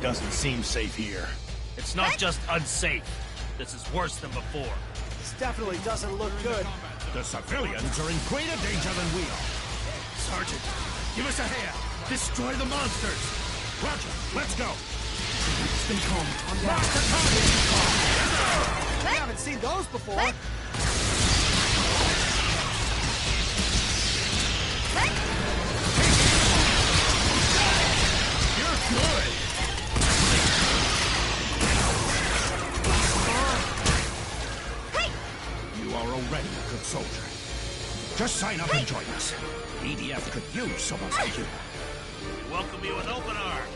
Doesn't seem safe here. It's not just unsafe. This is worse than before. This definitely doesn't look good. The civilians are in greater danger than we are. Sergeant, give us a hand. Destroy the monsters. Roger, let's go. Stay calm. Monster target! We haven't seen those before. You're good. You are already a good soldier. Just sign up and join us. EDF could use someone like you. We welcome you with open arms.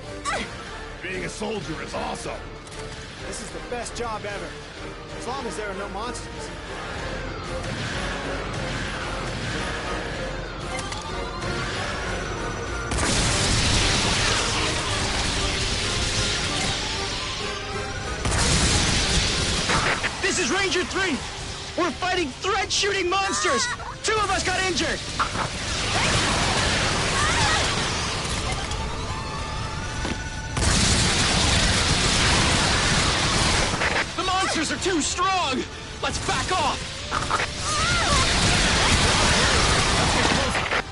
Being a soldier is awesome. This is the best job ever. As long as there are no monsters. This is Ranger 3! We're fighting thread-shooting monsters! 2 of us got injured! The monsters are too strong! Let's back off!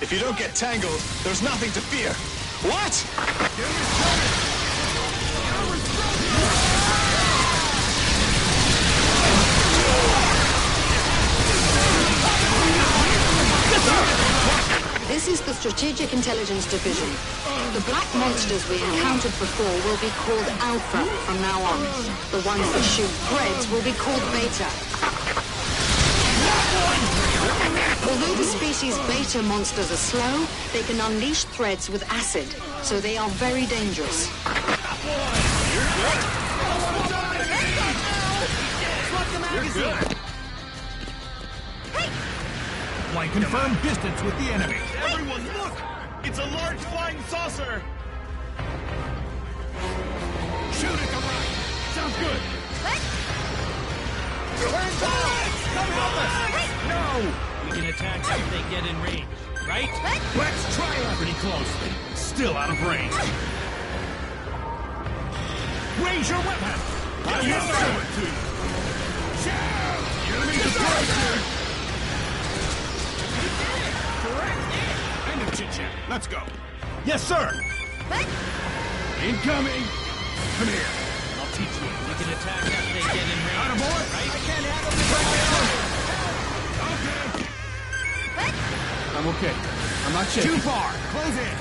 If you don't get tangled, there's nothing to fear. What? This is the Strategic Intelligence Division. The black monsters we encountered before will be called Alpha from now on. The ones that shoot threads will be called Beta. Although the species Beta monsters are slow, they can unleash threads with acid, so they are very dangerous. You're good. Confirm distance with the enemy. Everyone, look! It's a large flying saucer! Shoot at the right. Sounds good. Turn back! Come help us! No! We can attack if they get in range, right? Let's try it. Pretty close. Still out of range. Raise your weapon. I will show it to you. Shoot! Enemy destroyed. End of chit-chat. Let's go. Yes, sir. Incoming. Come here. I'll teach you. We can attack after they get in range. Out of order. Right? I can't handle this. Okay. I'm okay. I'm not shaking. Too far. Close in.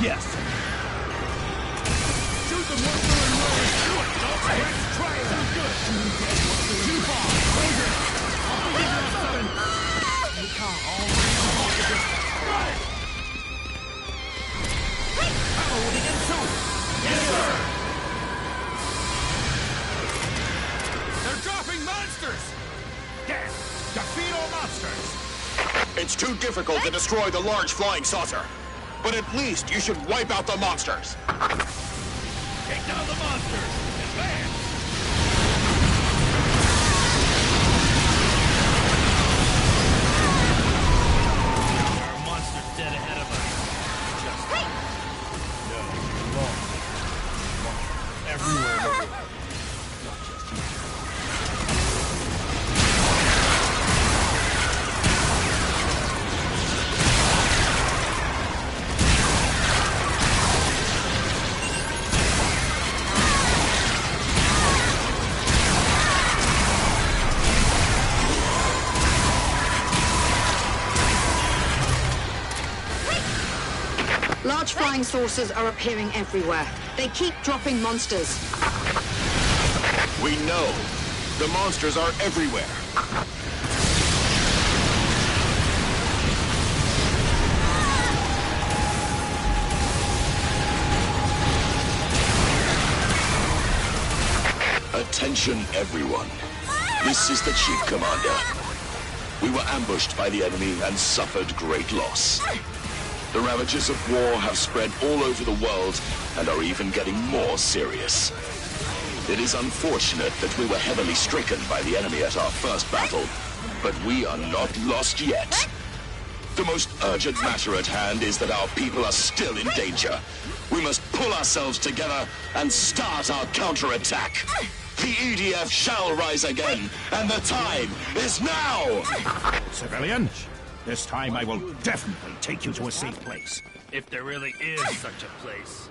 Yes. Shoot the monster and roll. Do it. Let's try it. Sounds good. Too far. Close in. I'll give you something. Stay calm. Yes, sir. They're dropping monsters. Yes. Defeat all monsters. It's too difficult to destroy the large flying saucer. But at least you should wipe out the monsters. Take down the monsters. Advance. There are monsters dead ahead of us. Everywhere in the world. Not just here. Large flying saucers are appearing everywhere. They keep dropping monsters. We know. The monsters are everywhere. Attention, everyone. This is the Chief Commander. We were ambushed by the enemy and suffered great loss. The ravages of war have spread all over the world and are even getting more serious. It is unfortunate that we were heavily stricken by the enemy at our first battle, but we are not lost yet. The most urgent matter at hand is that our people are still in danger. We must pull ourselves together and start our counterattack. The EDF shall rise again, and the time is now! Civilian, this time I will definitely take you to a safe place. If there really is such a place.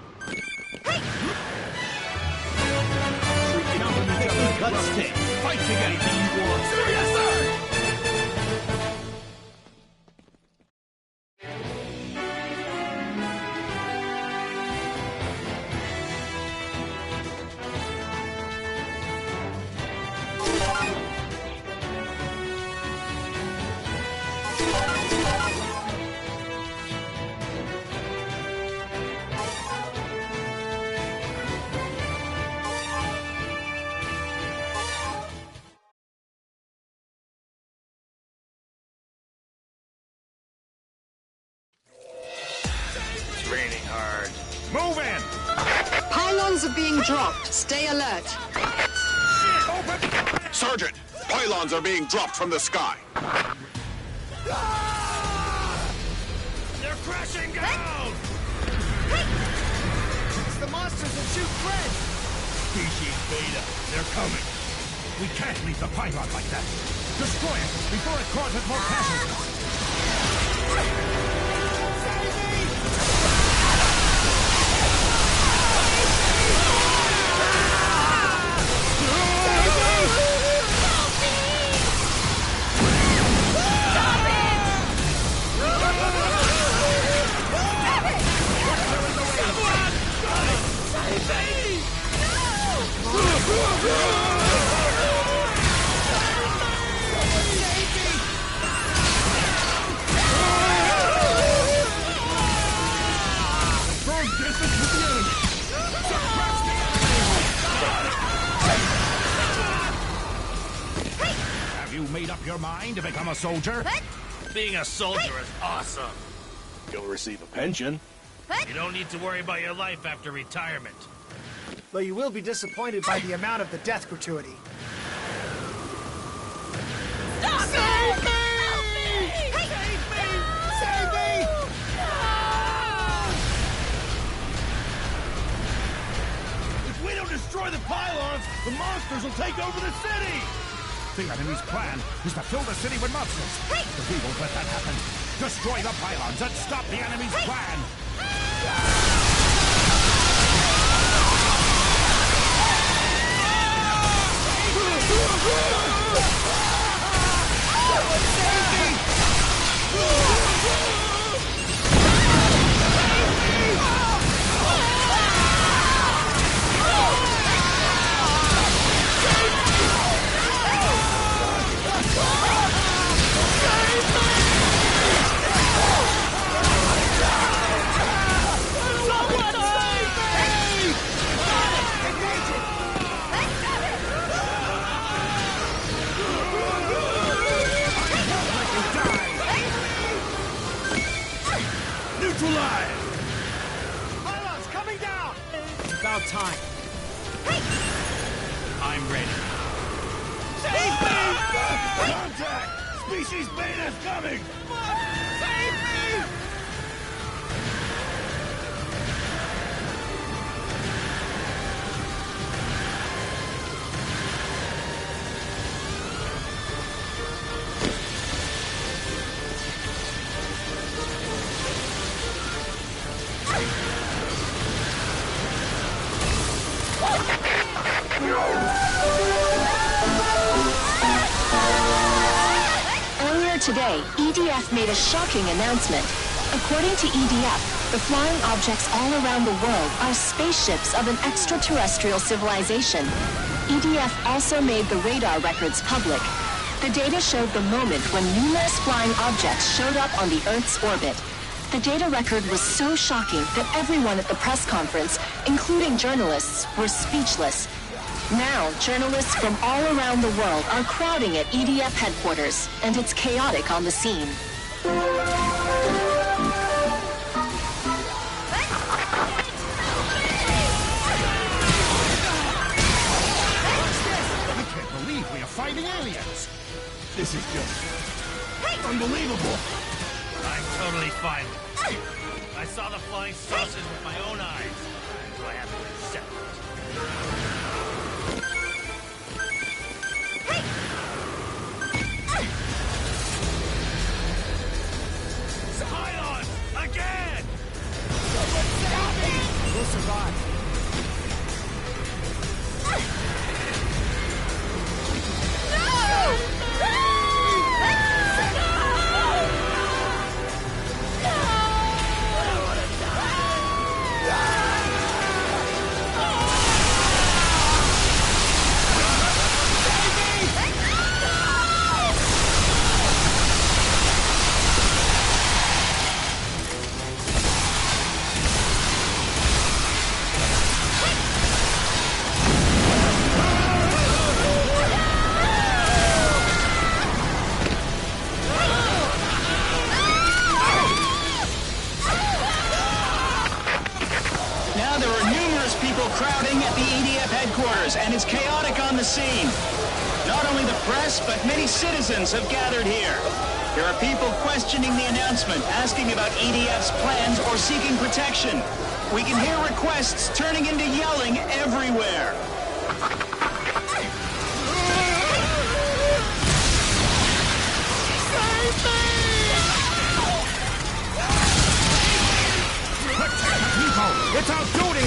Let's stay. Fight together. Yes, sir! Raining hard. Move in! Pylons are being dropped. Stay alert. Sergeant, pylons are being dropped from the sky. They're crashing down! It's the monsters that shoot Fred! Species Beta, they're coming. We can't leave the pylon like that. Destroy it before it causes more casualties. Have you made up your mind to become a soldier? Being a soldier is awesome. You'll receive a pension. You don't need to worry about your life after retirement. Though you will be disappointed by the amount of the death gratuity. Stop Save it! me! Help me! Save me! Save me! If we don't destroy the pylons, the monsters will take over the city! The enemy's plan is to fill the city with monsters. But we won't let that happen. Destroy the pylons and stop the enemy's plan! Pylons coming down! About time. I'm ready. Save me! Contact! Species Beta's coming! Save me! Earlier today, EDF made a shocking announcement. According to EDF, the flying objects all around the world are spaceships of an extraterrestrial civilization. EDF also made the radar records public. The data showed the moment when numerous flying objects showed up on the Earth's orbit. The data record was so shocking that everyone at the press conference, including journalists, were speechless. Now, journalists from all around the world are crowding at EDF headquarters, and it's chaotic on the scene. I can't believe we are fighting aliens! This is just unbelievable! I I'm totally fine with it. I saw the flying saucers with my own eyes, so I have to accept it. Pylon! Again! We'll survive. Crowding at the EDF headquarters, and it's chaotic on the scene. Not only the press, but many citizens have gathered here. There are people questioning the announcement, asking about EDF's plans or seeking protection. We can hear requests turning into yelling everywhere. It's our duty!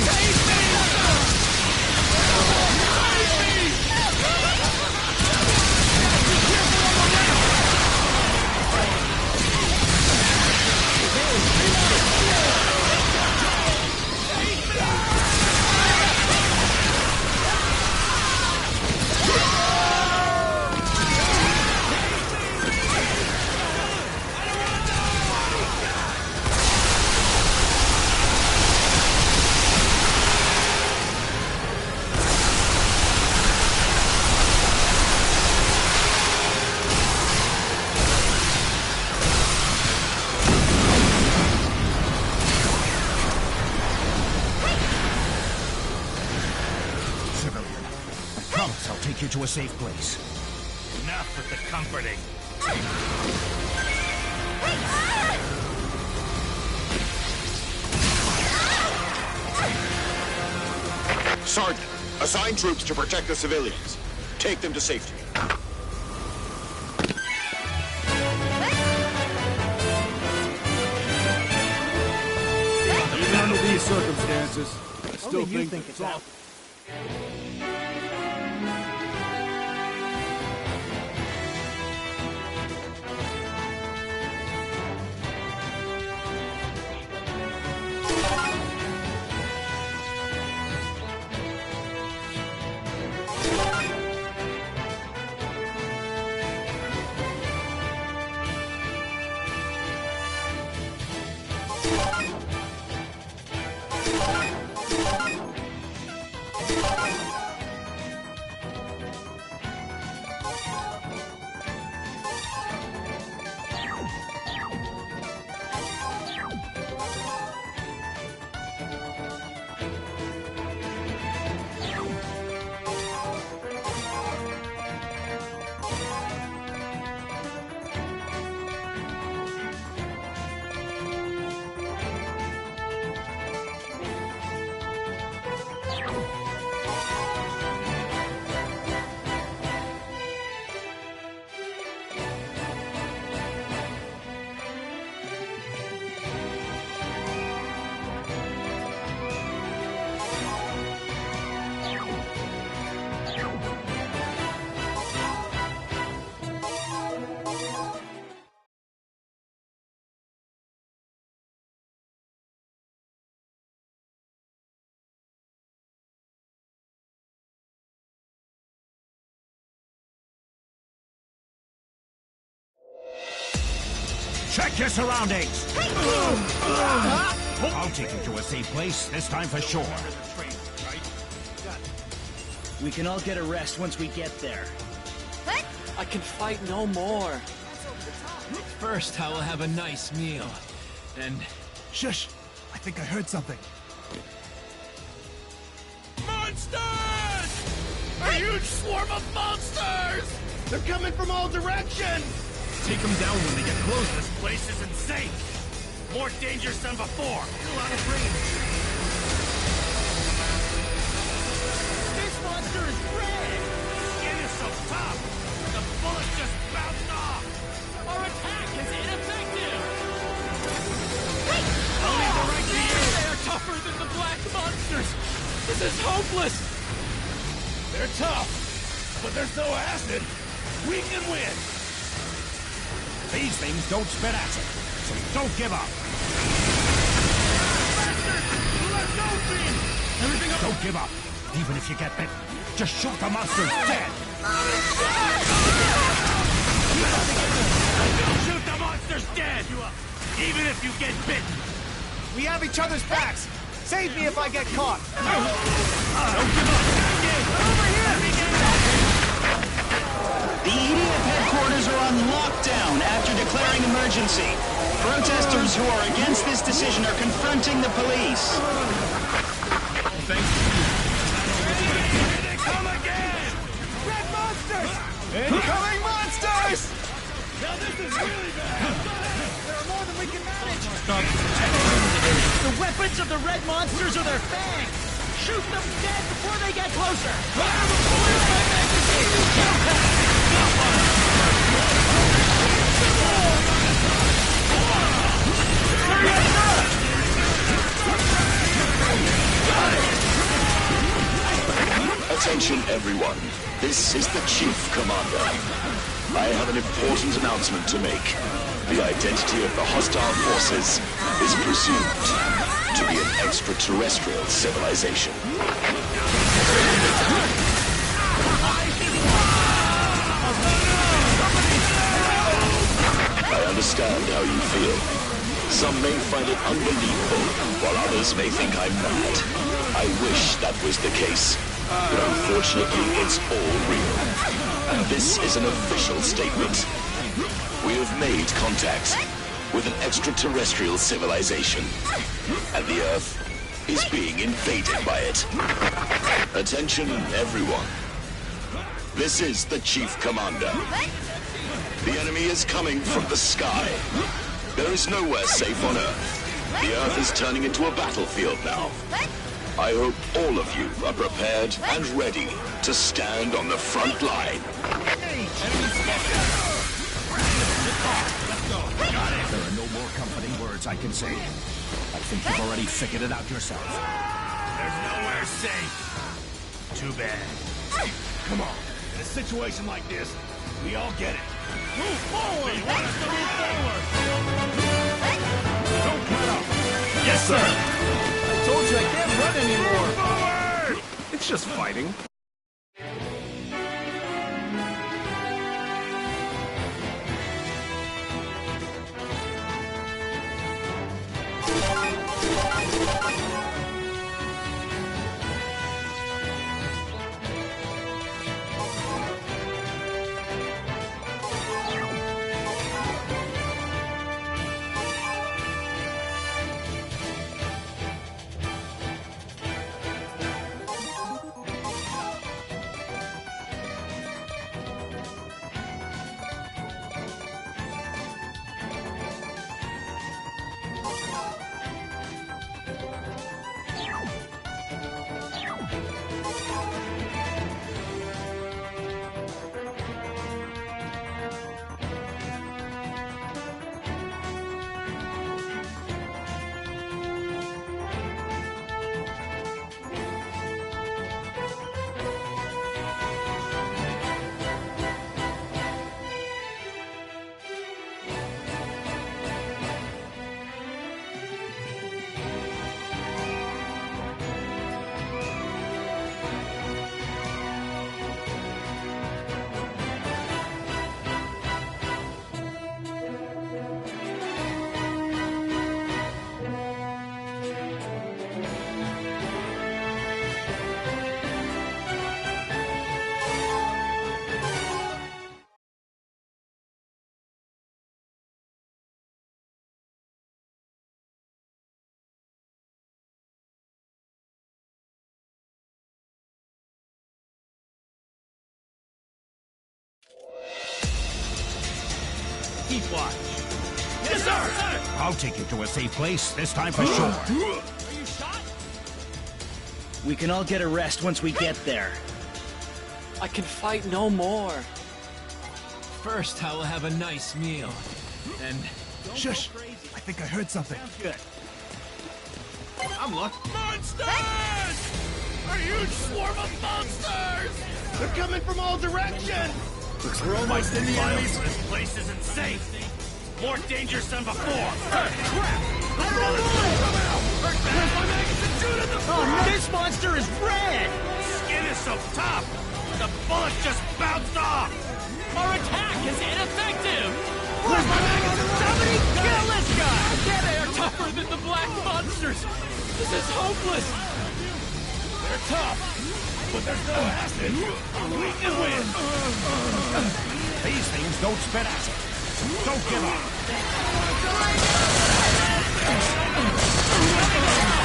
Take you to a safe place. Enough with the comforting. Sergeant, assign troops to protect the civilians. Take them to safety. Even under these circumstances, I still think it's out. Check your surroundings! I'll take you to a safe place, this time for sure. We can all get a rest once we get there. I can fight no more. First, I will have a nice meal. And... Shush! I think I heard something. Monsters! A huge swarm of monsters! They're coming from all directions! take them down when they get close. This place isn't safe. More dangerous than before. Still out of range. This monster is red. Skin is so tough. The bullet just bounced off. Our attack is ineffective. I'll leave the right to you. They are tougher than the black monsters. This is hopeless. They're tough, but there's no acid. We can win. These things don't spit acid, so don't give up. Everything up. Don't give up, even if you get bitten. Just shoot the monsters dead. Shoot the monsters dead. Even if you get bitten. We have each other's backs. Save me if I get caught. Don't give up. Over here. The EDF headquarters are on lockdown after declaring emergency. Protesters who are against this decision are confronting the police. Thanks to you. Here they come again. Red monsters! Incoming monsters! Now this is really bad. There are more than we can manage. The weapons of the red monsters are their fangs. Shoot them dead before they get closer. Attention, everyone. This is the Chief Commander. I have an important announcement to make. The identity of the hostile forces is presumed to be an extraterrestrial civilization. I understand how you feel. Some may find it unbelievable, while others may think I'm mad. I wish that was the case, but unfortunately it's all real. And this is an official statement. We have made contact with an extraterrestrial civilization, and the Earth is being invaded by it. Attention, everyone. This is the Chief Commander. The enemy is coming from the sky. There is nowhere safe on Earth. The Earth is turning into a battlefield now. I hope all of you are prepared and ready to stand on the front line. There are no more comforting words I can say. I think you've already figured it out yourself. There's nowhere safe. Too bad. Come on. In a situation like this, we all get it. Move forward! You want us to move forward! Don't let up. Yes, sir! I told you I can't run anymore. Forward! It's just fighting. Keep watch. Yes, sir! I'll take you to a safe place, this time for sure. Are you shot? We can all get a rest once we get there. I can fight no more. First, I will have a nice meal. And... Shush! I think I heard something. Good. I'm look. Monsters! A huge swarm of monsters! They're coming from all directions! We're almost in the enemies. This place isn't safe. More dangerous than before. Crap! Where's my magazine? Shoot in the front! Oh, no, this monster is red! Skin is so tough! The bullet just bounced off! Our attack is ineffective! Where's my magazine? Somebody kill this guy! they are tougher than the black monsters! This is hopeless! They're tough, but there's no acid. We can win! These things don't spit acid. Don't give up.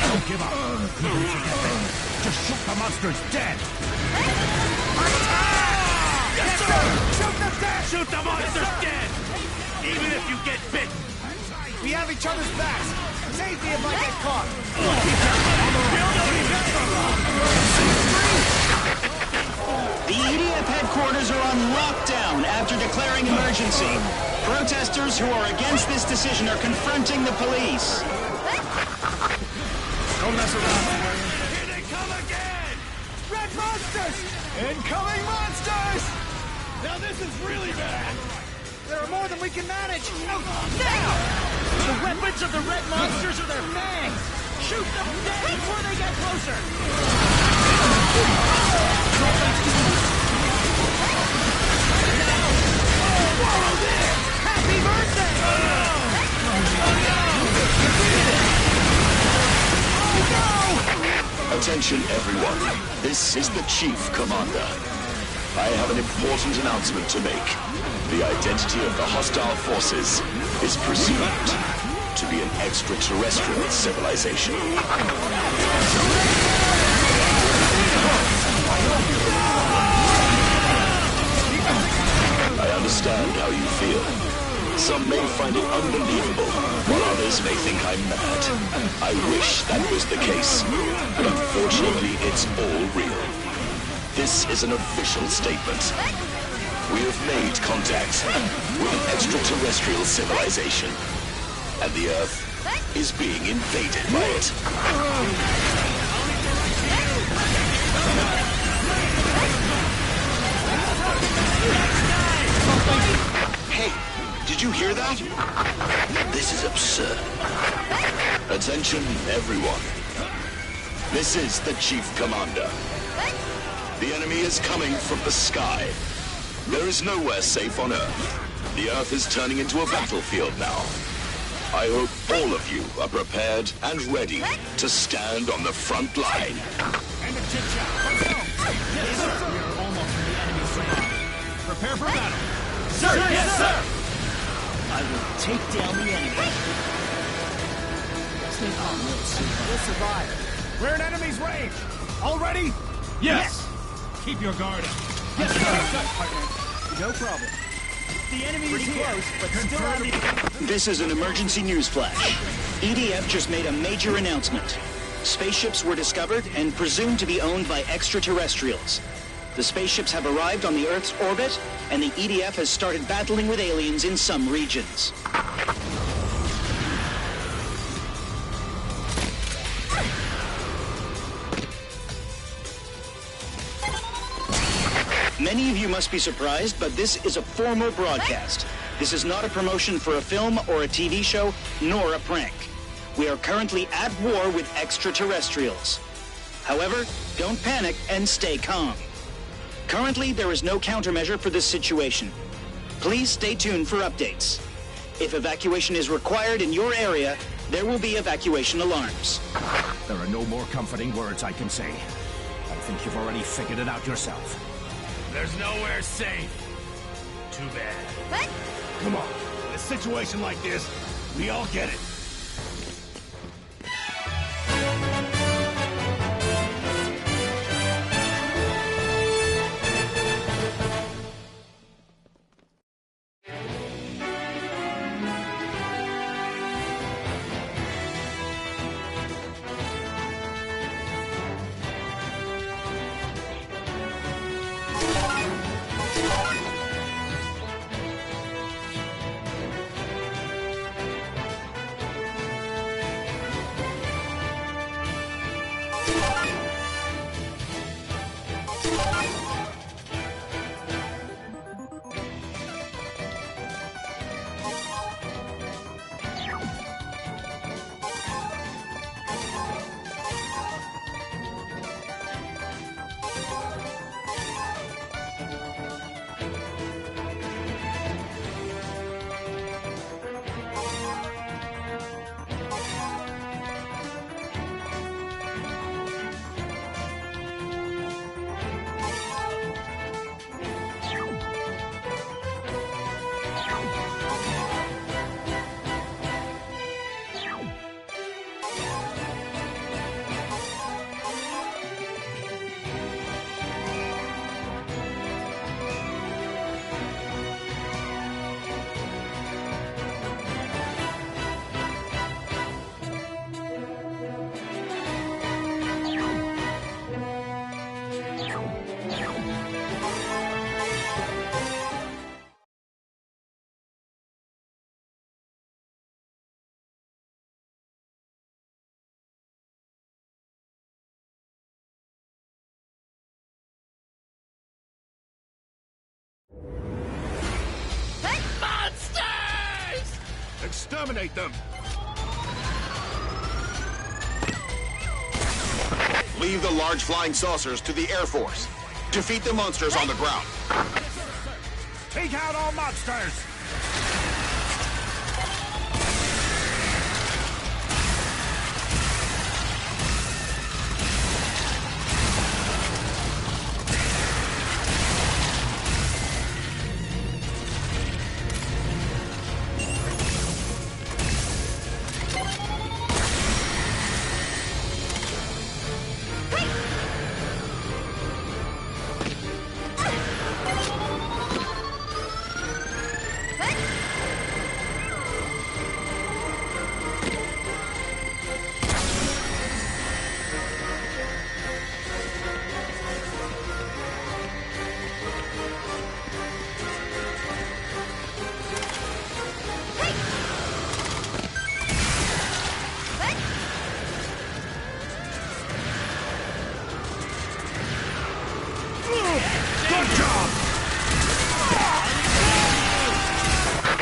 Don't give up. Don't forget them. Just shoot the monsters dead. Attack! Yes, sir! Shoot them dead! Shoot the monsters dead! Even if you get bit! We have each other's backs. Safety if I get caught. The EDF headquarters are on lockdown after declaring emergency. Protesters who are against this decision are confronting the police. Don't mess around. Here they come again! Red monsters! Incoming monsters! Now this is really bad! There are more than we can manage. Now! The weapons of the red monsters are their fangs! Shoot them dead before they get closer! Happy birthday! Attention, everyone. This is the Chief Commander. I have an important announcement to make. The identity of the hostile forces is presumed to be an extraterrestrial civilization. I understand how you feel. Some may find it unbelievable, while others may think I'm mad. I wish that was the case, but unfortunately it's all real. This is an official statement. We have made contact with an extraterrestrial civilization, and the Earth is being invaded by it. Hey, did you hear that? This is absurd. Attention, everyone. This is the Chief Commander. The enemy is coming from the sky. There is nowhere safe on Earth. The Earth is turning into a battlefield now. I hope all of you are prepared and ready to stand on the front line. And the chit-chat. Let's go. Yes, sir. We are almost in the enemy's range. Prepare for battle. Sir, yes, sir! I will take down the enemy. Stay calm, We'll survive. We're in enemy's range. All ready? Yes. Keep your guard up. Yes, sir. Partner. No problem. The enemy is close, but still on the... This is an emergency news flash. EDF just made a major announcement. Spaceships were discovered and presumed to be owned by extraterrestrials. The spaceships have arrived on the Earth's orbit, and the EDF has started battling with aliens in some regions. Many of you must be surprised, but this is a formal broadcast. This is not a promotion for a film or a TV show, nor a prank. We are currently at war with extraterrestrials. However, don't panic and stay calm. Currently, there is no countermeasure for this situation. Please stay tuned for updates. If evacuation is required in your area, there will be evacuation alarms. There are no more comforting words I can say. I think you've already figured it out yourself. There's nowhere safe. Too bad. Come on. In a situation like this, we all get it. Monsters! Exterminate them! Leave the large flying saucers to the Air Force. Defeat the monsters on the ground. Take out all monsters!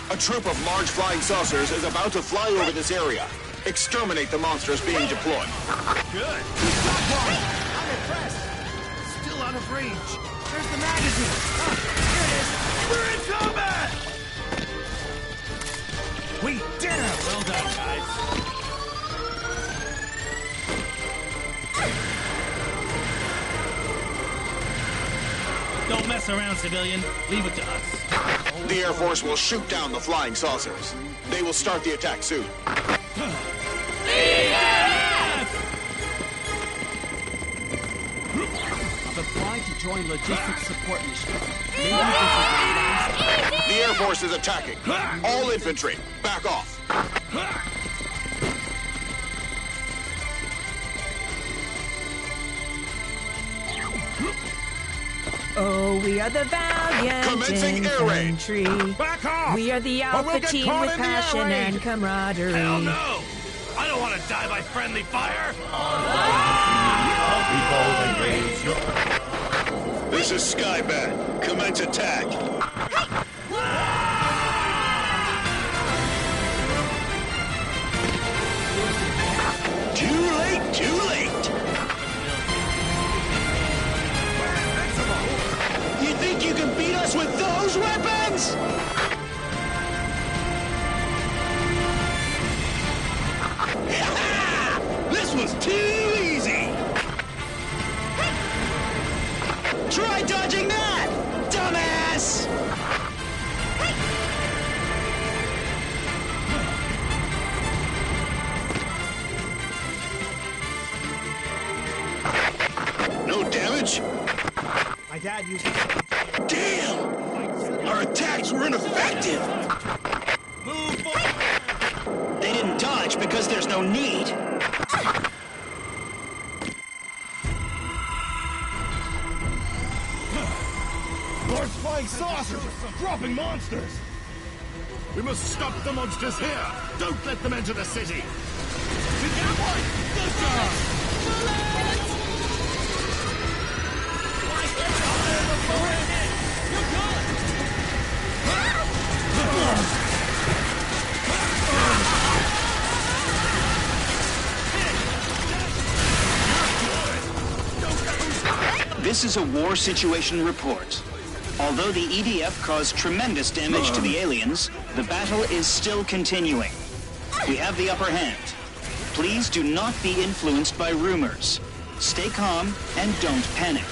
A troop of large flying saucers is about to fly over this area. Exterminate the monsters being deployed. Good. I'm impressed. Still out of range. Where's the magazine? Oh, here it is. We're in combat! We did it! Well done, guys. Don't mess around, civilian. Leave it to us. The Air Force will shoot down the flying saucers. They will start the attack soon. I've applied to join logistics support mission. The Air Force is attacking. All infantry, back off. Oh, we are the valiant Commencing air raid. infantry. Back off! We are the Or alpha we'll get team caught with in the air passion raid. and camaraderie. Hell no! I don't want to die by friendly fire! This is Skybat. Commence attack. Too late, too late. You think you can beat us with those weapons? This was too easy. Try dodging that, dumbass! No damage? My dad used to... Damn! Our attacks were ineffective. Move forward! They didn't dodge because there's no need. Large flying saucers! Dropping monsters! We must stop the monsters here! Don't let them enter the city! We got one! Good job! This is a war situation report. Although the EDF caused tremendous damage to the aliens, the battle is still continuing. We have the upper hand. Please do not be influenced by rumors. Stay calm and don't panic.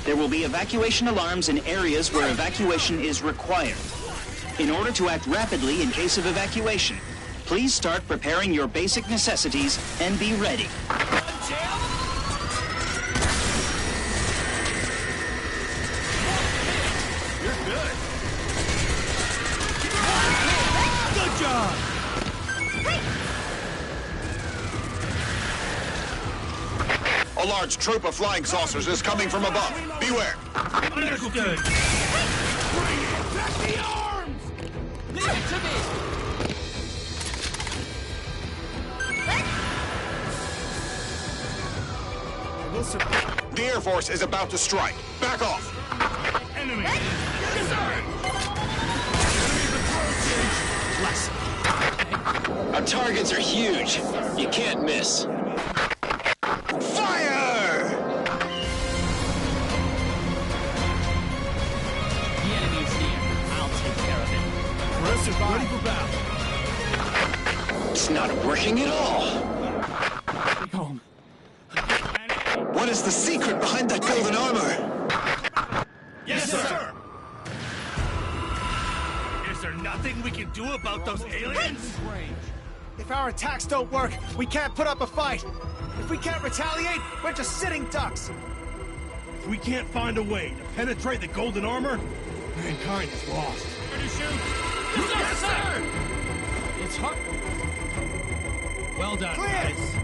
There will be evacuation alarms in areas where evacuation is required. In order to act rapidly in case of evacuation, please start preparing your basic necessities and be ready. You're good. Good job. A large troop of flying saucers is coming from above. Beware. Understood. Bring it! Back the arms! Leave it to me! The Air Force is about to strike. Back off. Enemy! Yes, sir! Enemy approaching! Less. Our targets are huge. You can't miss. Fire! The enemy's here. I'll take care of it. Ready for battle. It's not working at all. Home. What is the secret behind that golden armor? Yes, sir! Is there nothing we can do about those aliens? If our attacks don't work, we can't put up a fight. If we can't retaliate, we're just sitting ducks. If we can't find a way to penetrate the golden armor, mankind is lost. Ready to shoot? Yes, sir! It's hard. Well done, Clear. guys.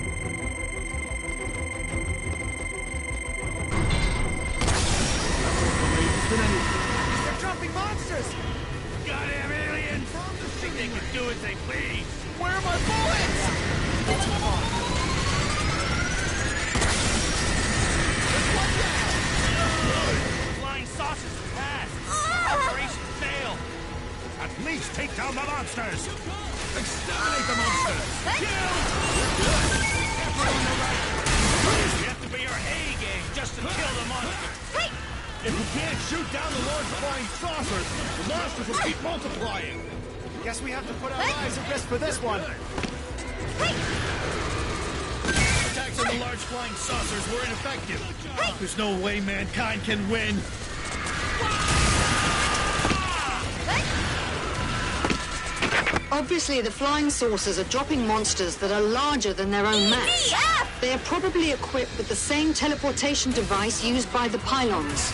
They're dropping monsters! Goddamn aliens! Think they can do as they please? Where are my bullets? Flying saucers passed. Operation failed. At least take down the monsters. Exterminate the monsters. Kill! You have to be your A game just to kill the monster. If we can't shoot down the large flying saucers, the monsters will keep multiplying. Guess we have to put our lives at risk for this one. Attacks on the large flying saucers were ineffective. There's no way mankind can win. Obviously, the flying saucers are dropping monsters that are larger than their own mass. They are probably equipped with the same teleportation device used by the pylons.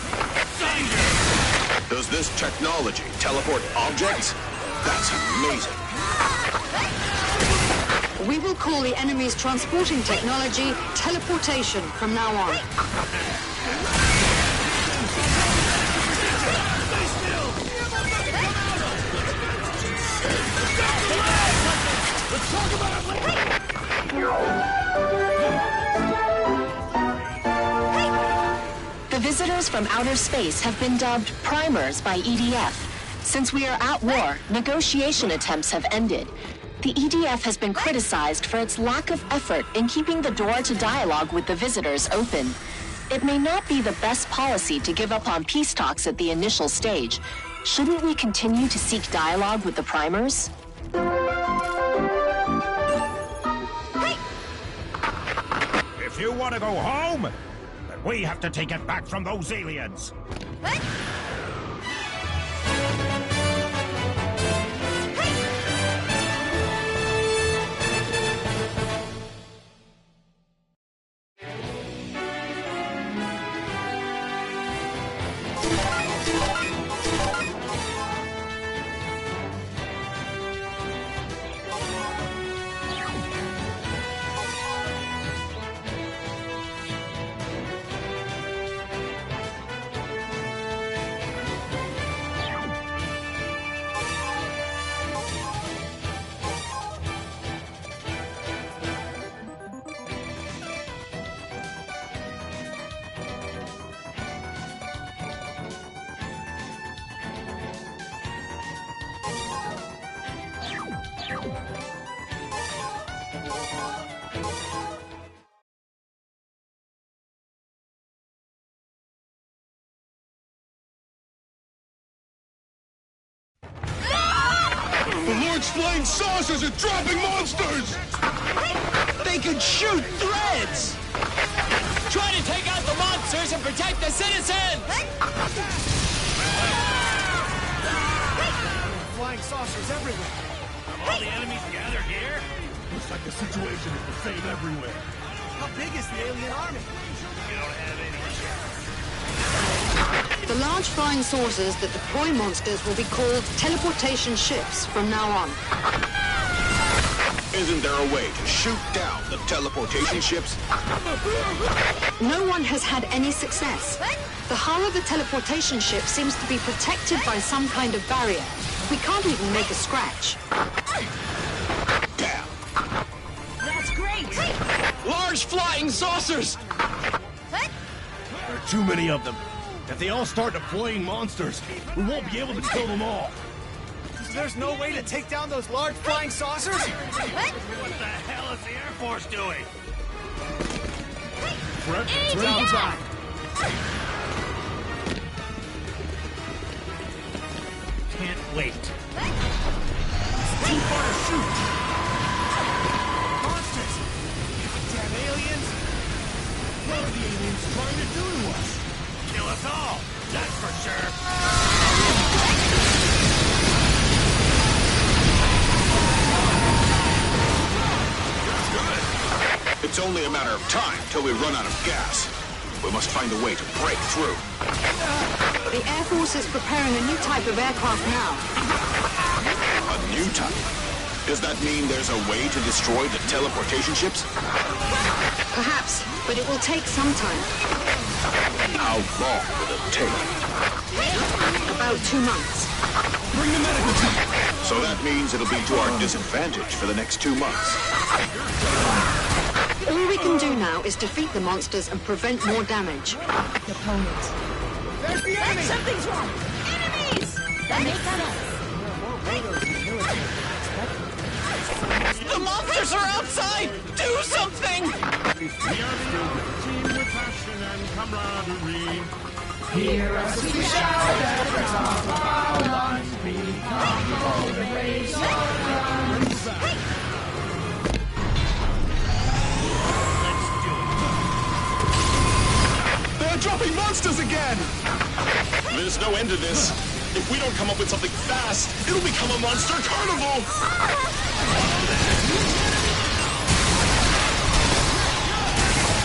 Does this technology teleport objects? That's amazing. We will call the enemy's transporting technology teleportation from now on. Let's talk about it later. The visitors from outer space have been dubbed primers by EDF. Since we are at war, negotiation attempts have ended. The EDF has been criticized for its lack of effort in keeping the door to dialogue with the visitors open. It may not be the best policy to give up on peace talks at the initial stage. Shouldn't we continue to seek dialogue with the primers? If you want to go home, then we have to take it back from those aliens. The large flying saucers are dropping monsters! They can shoot threads! Try to take out the monsters and protect the citizens! Flying monsters everywhere. Have all the enemies gathered here? Looks like the situation is the same everywhere. How big is the alien army? You don't have any idea. The large flying saucers that deploy monsters will be called teleportation ships from now on. Isn't there a way to shoot down the teleportation ships? No one has had any success. The hull of the teleportation ship seems to be protected by some kind of barrier. We can't even make a scratch. Damn. That's great! Large flying saucers! There are too many of them. If they all start deploying monsters, we won't be able to kill them all. So there's no way to take down those large flying saucers? What the hell is the Air Force doing? Fred, it's ready for time. Can't wait. It's too far to shoot. Monsters! Damn aliens! What are the aliens trying to do to us? Kill us all, that's for sure. It's only a matter of time till we run out of gas. We must find a way to break through. The Air Force is preparing a new type of aircraft now. A new type? Does that mean there's a way to destroy the teleportation ships? Perhaps, but it will take some time. How long will it take? About 2 months. Bring the medical team! So that means it'll be to our disadvantage for the next 2 months. All we can do now is defeat the monsters and prevent more damage. Opponents. There's the enemy! Something's wrong! Enemies! That makes sense. The monsters are outside! Do something! We are filled with team with passion and camaraderie. Hear us we shout at the top of our lungs. Become bold and raise your guns. They're dropping monsters again! There's no end to this. If we don't come up with something fast, it'll become a monster carnival!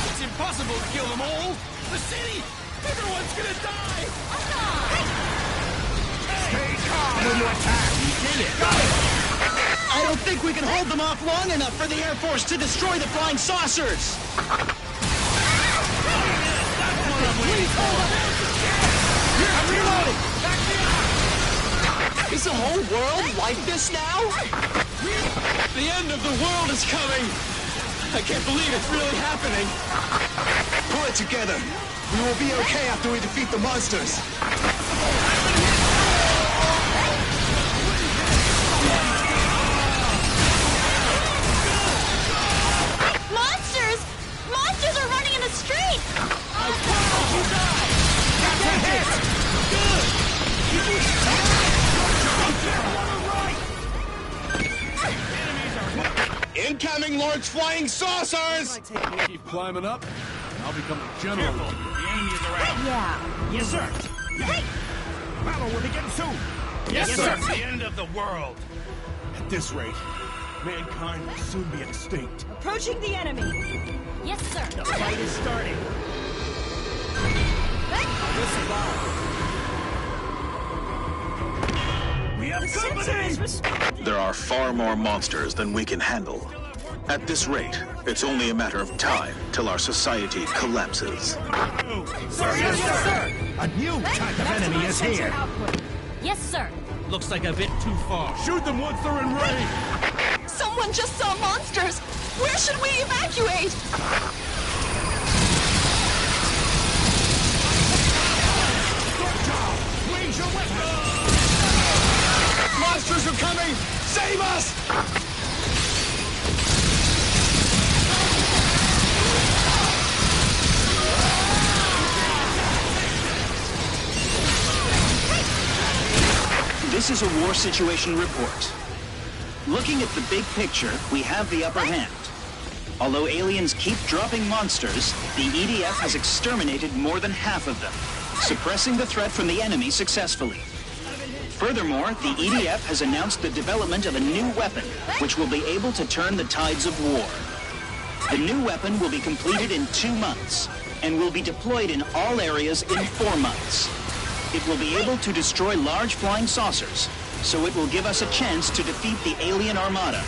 It's impossible to kill them all. The city, everyone's gonna die. Stay calm when you attack. You did it. I don't think we can hold them off long enough for the Air Force to destroy the flying saucers! I'm reloading. Is the whole world like this now? The end of the world is coming! I can't believe it's really happening! Pull it together. We will be okay after we defeat the monsters. Monsters! Monsters are running in the street! Incoming large flying saucers! Keep climbing up, and I'll become the general. Careful, the enemy is around. Yeah. Yes, sir. Battle will begin soon. Yes, sir. The end of the world. At this rate, mankind will soon be extinct. Approaching the enemy. Yes, sir. The fight is starting. We have company. There are far more monsters than we can handle. At this rate, it's only a matter of time till our society collapses. Sir, yes, sir. A new type of enemy is here. Yes, sir. Looks like a bit too far. Shoot them once they're in range. Someone just saw monsters! Where should we evacuate? Range your weapon. Monsters are coming! Save us! This is a war situation report. Looking at the big picture, we have the upper hand. Although aliens keep dropping monsters, the EDF has exterminated more than half of them, suppressing the threat from the enemy successfully. Furthermore, the EDF has announced the development of a new weapon, which will be able to turn the tides of war. The new weapon will be completed in 2 months, and will be deployed in all areas in 4 months. It will be able to destroy large flying saucers, so it will give us a chance to defeat the alien armada.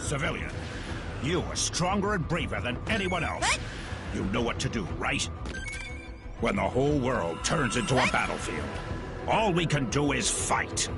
Civilian, you are stronger and braver than anyone else. You know what to do, right? When the whole world turns into a battlefield, all we can do is fight.